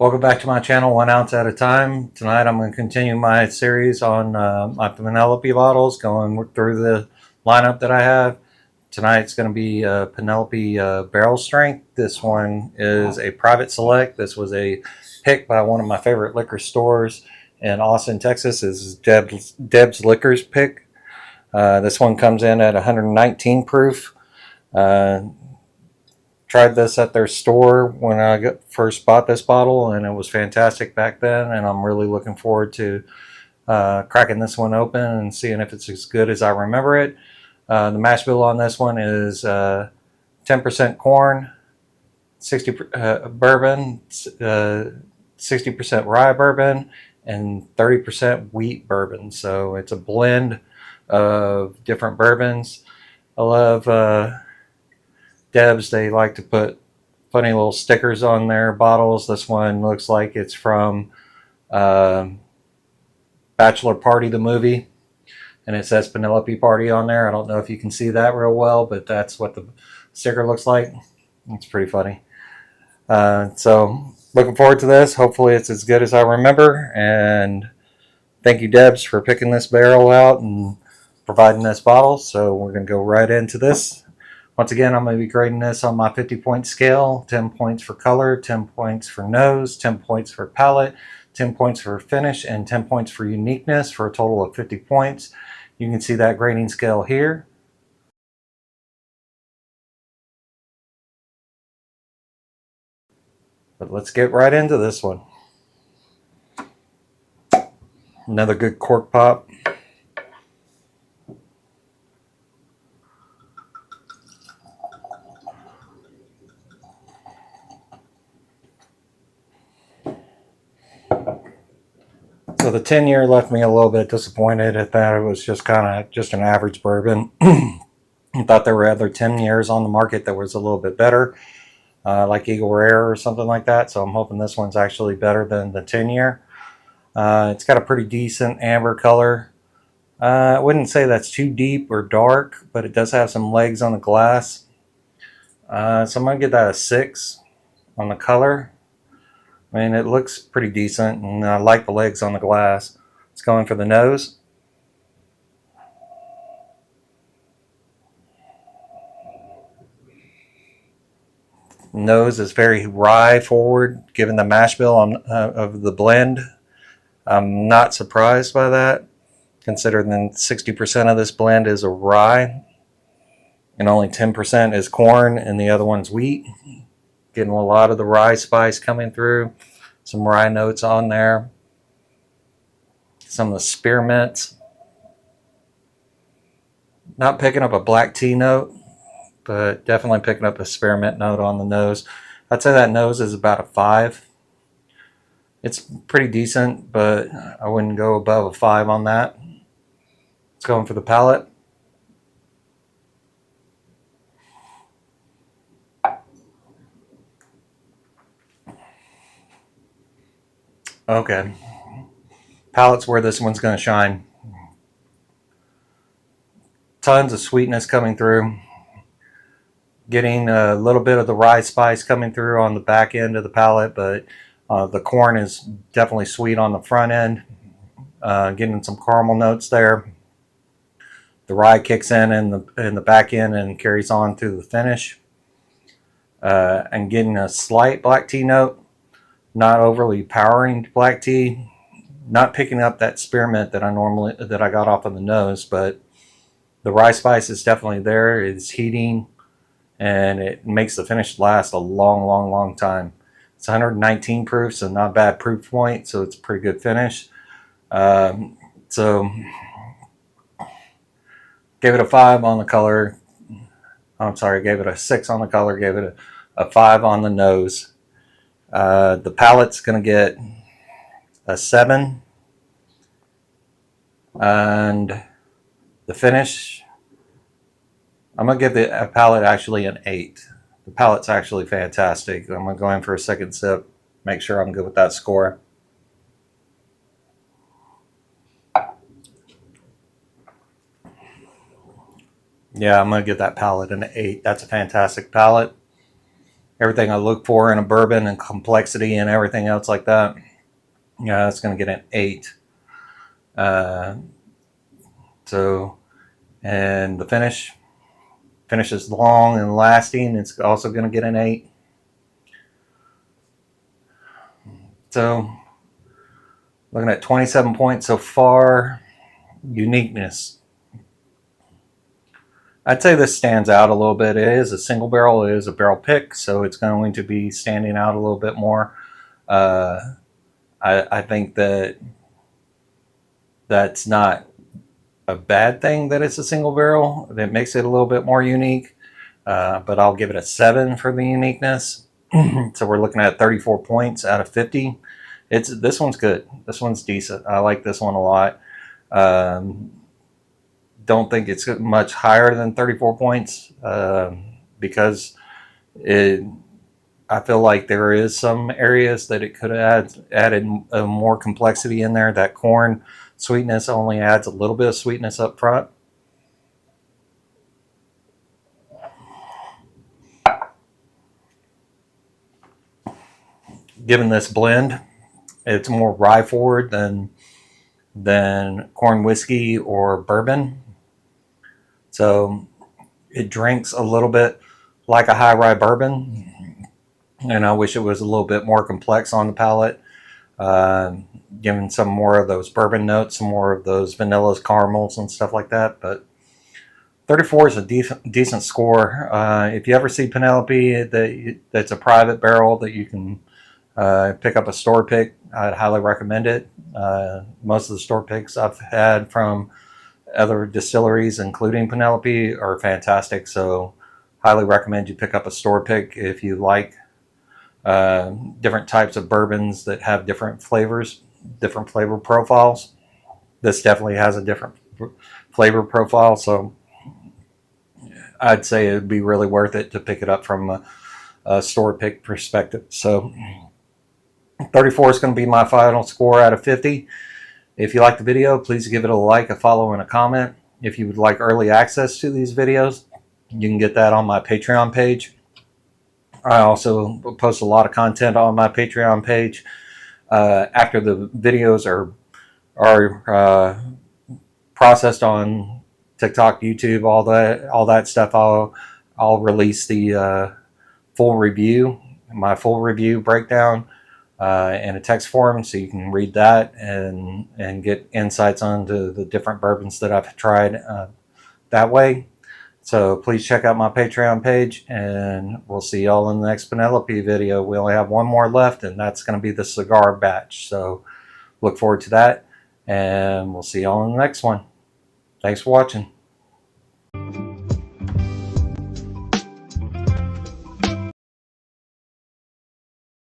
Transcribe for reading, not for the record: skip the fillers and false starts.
Welcome back to my channel, 1 ounce at a time. Tonight I'm going to continue my series on my Penelope bottles, going through the lineup that I have. Tonight's going to be Penelope barrel strength. This one is a private select. This was a pick by one of my favorite liquor stores in Austin, Texas. This is Deb's Liquors pick. This one comes in at 119 proof. Tried this at their store when I first bought this bottle, and it was fantastic back then, and I'm really looking forward to cracking this one open and seeing if it's as good as I remember it. The mash bill on this one is 10% corn, 60 bourbon, 60% rye bourbon, and 30% wheat bourbon. So it's a blend of different bourbons. I love Deb's. They like to put funny little stickers on their bottles. This one looks like it's from Bachelor Party, the movie, and it says Penelope Party on there. I don't know if you can see that real well, but that's what the sticker looks like. It's pretty funny. So looking forward to this. Hopefully it's as good as I remember, and thank you, Deb's, for picking this barrel out and providing this bottle. So we're going to go right into this. Once again, I'm going to be grading this on my 50-point scale. 10 points for color, 10 points for nose, 10 points for palate, 10 points for finish, and 10 points for uniqueness, for a total of 50 points. You can see that grading scale here. But let's get right into this one. Another good cork pop. So the 10-year left me a little bit disappointed at that. It was just kind of just an average bourbon. I thought there were other 10 years on the market that was a little bit better, like Eagle Rare or something like that. So I'm hoping this one's actually better than the 10-year. It's got a pretty decent amber color. I wouldn't say that's too deep or dark, but it does have some legs on the glass. So I'm going to give that a 6 on the color. I mean, it looks pretty decent, and I like the legs on the glass. It's going for the nose. Nose is very rye forward, given the mash bill of the blend. I'm not surprised by that, considering that 60% of this blend is a rye, and only 10% is corn, and the other one's wheat. Getting a lot of the rye spice coming through. Some rye notes on there. Some of the spearmints. Not picking up a black tea note, but definitely picking up a spearmint note on the nose. I'd say that nose is about a 5. It's pretty decent, but I wouldn't go above a 5 on that. It's going for the palate. Okay. Palate's where this one's going to shine. Tons of sweetness coming through. Getting a little bit of the rye spice coming through on the back end of the palate, but the corn is definitely sweet on the front end. Getting some caramel notes there. The rye kicks in the back end and carries on through the finish. And getting a slight black tea note. Not overly powering black tea. Not picking up that spearmint that I got off of the nose, but the rye spice is definitely there. It's heating, and it makes the finish last a long time. It's 119 proof, so not a bad proof point, so it's a pretty good finish. So gave it a 5 on the color. I'm sorry, gave it a 6 on the color, gave it a 5 on the nose. The palate's going to get a 7. And the finish, I'm going to give the palate actually an 8. The palate's actually fantastic. I'm going to go in for a second sip, make sure I'm good with that score. Yeah, I'm going to give that palate an 8. That's a fantastic palate. everything I look for in a bourbon and complexity and everything else like that. Yeah, it's going to get an 8. And the finish is long and lasting. It's also going to get an 8. So looking at 27 points so far. Uniqueness. I'd say this stands out a little bit. It is a single barrel. It is a barrel pick, so it's going to be standing out a little bit more. I think that's not a bad thing that it's a single barrel. That makes it a little bit more unique. But I'll give it a 7 for the uniqueness. So we're looking at 34 points out of 50. This one's good. This one's decent. I like this one a lot. Don't think it's much higher than 34 points because I feel like there is some areas that it could have added more complexity in there. That corn sweetness only adds a little bit of sweetness up front. Given this blend, it's more rye forward than corn whiskey or bourbon. So it drinks a little bit like a high rye bourbon, and I wish it was a little bit more complex on the palate, giving some more of those bourbon notes, some more of those vanillas, caramels, and stuff like that. But 34 is a decent score. If you ever see Penelope, that's a private barrel that you can pick up a store pick, I'd highly recommend it. Most of the store picks I've had from other distilleries, including Penelope, are fantastic. So highly recommend you pick up a store pick if you like different types of bourbons that have different flavors, different flavor profiles. This definitely has a different flavor profile, so I'd say it would be really worth it to pick it up from a store pick perspective. So 34 is going to be my final score out of 50. If you like the video, please give it a like, a follow, and a comment. If you would like early access to these videos, you can get that on my Patreon page. I also post a lot of content on my Patreon page. After the videos are processed on TikTok, YouTube, all that stuff, I'll release the full review, my full review breakdown in a text form, so you can read that and get insights onto the different bourbons that I've tried that way. So please check out my Patreon page, and we'll see y'all in the next Penelope video. We only have one more left, and that's going to be the cigar batch. So look forward to that, and we'll see y'all in the next one. Thanks for watching.